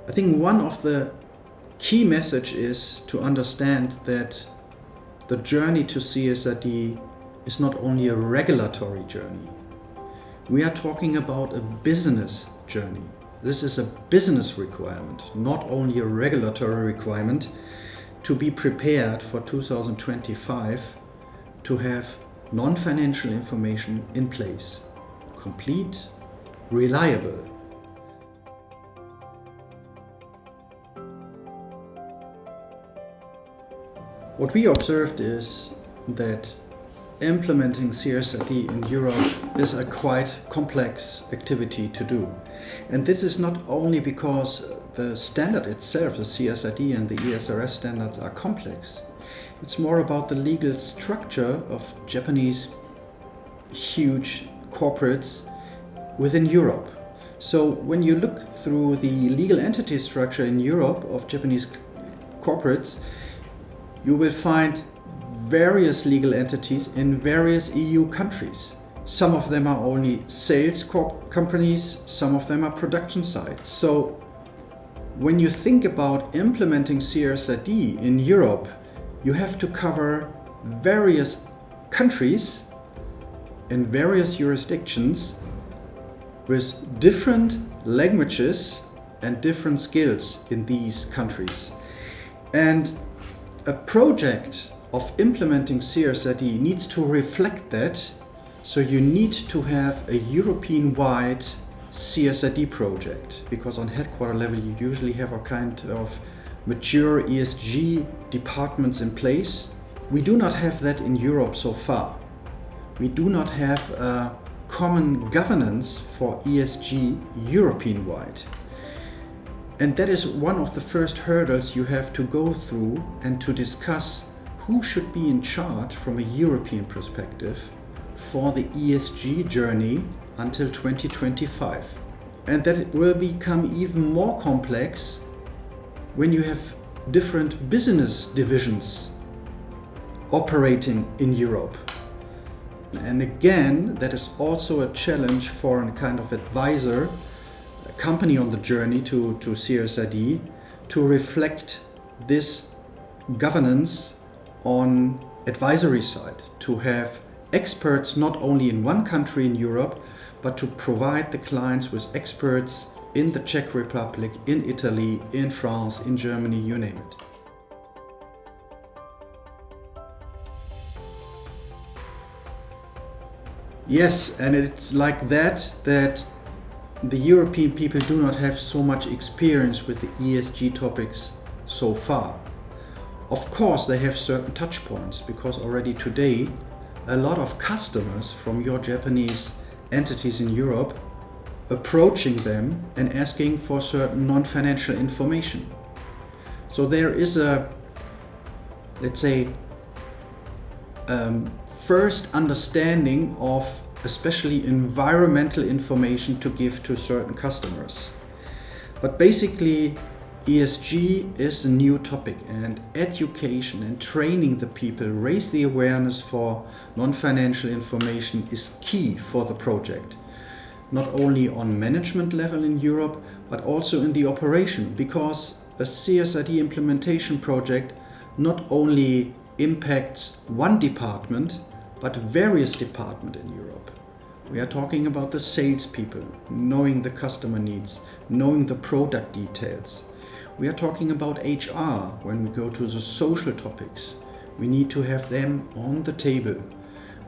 I think one of the key message is to understand that the journey to CSRD is not only a regulatory journey. We are talking about a business journey. This is a business requirement, not only a regulatory requirement, to be prepared for 2025 to have non-financial information in place, complete, reliable. What we observed is that implementing CSRD in Europe is a quite complex activity to do. And this is not only because the standard itself, the CSRD and the ESRS standards, are complex. It's more about the legal structure of Japanese huge corporates within Europe. So when you look through the legal entity structure in Europe of Japanese corporates, you will find various legal entities in various EU countries. Some of them are only sales companies, some of them are production sites. So when you think about implementing CSRD in Europe, you have to cover various countries in various jurisdictions with different languages and different skills in these countries. And a project of implementing CSRD needs to reflect that, so you need to have a European-wide CSRD project, because on headquarter level you usually have a kind of mature ESG departments in place. We do not have that in Europe so far. We do not have a common governance for ESG European-wide. And that is one of the first hurdles you have to go through and to discuss who should be in charge from a European perspective for the ESG journey until 2025. And that it will become even more complex when you have different business divisions operating in Europe. And again, that is also a challenge for a kind of advisor, a company on the journey to CSRD, to reflect this governance on advisory side, to have experts not only in one country in Europe, but to provide the clients with experts in the Czech Republic, in Italy, in France, in Germany, you name it. Yes, and it's like that the European people do not have so much experience with the ESG topics so far. Of course, they have certain touch points, because already today a lot of customers from your Japanese entities in Europe approaching them and asking for certain non-financial information. So there is a, let's say, first understanding of especially environmental information to give to certain customers. But basically, ESG is a new topic, and education and training the people, raise the awareness for non-financial information is key for the project. Not only on management level in Europe, but also in the operation, because a CSRD implementation project not only impacts one department, but various departments in Europe. We are talking about the salespeople, knowing the customer needs, knowing the product details. We are talking about HR when we go to the social topics. We need to have them on the table.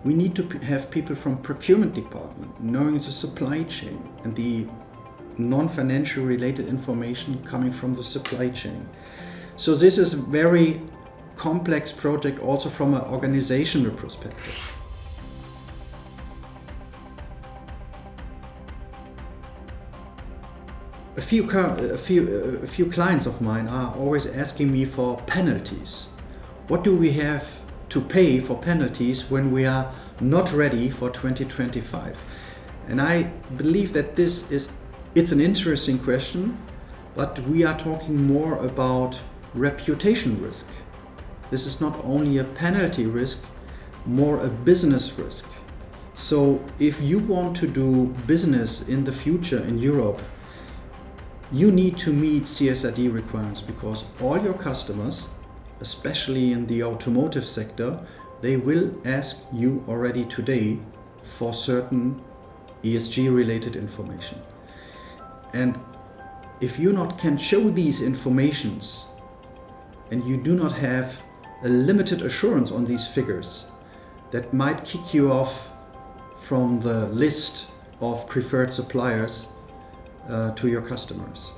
We need to have people from procurement department knowing the supply chain and the non-financial related information coming from the supply chain. So this is a very complex project also from an organizational perspective. A few clients of mine are always asking me for penalties. What do we have to pay for penalties when we are not ready for 2025? And I believe that it's an interesting question, but we are talking more about reputation risk. This is not only a penalty risk, more a business risk. So if you want to do business in the future in Europe, you need to meet CSRD requirements because all your customers, especially in the automotive sector, they will ask you already today for certain ESG related information. And if you not can show these informations and you do not have a limited assurance on these figures, that might kick you off from the list of preferred suppliers to your customers.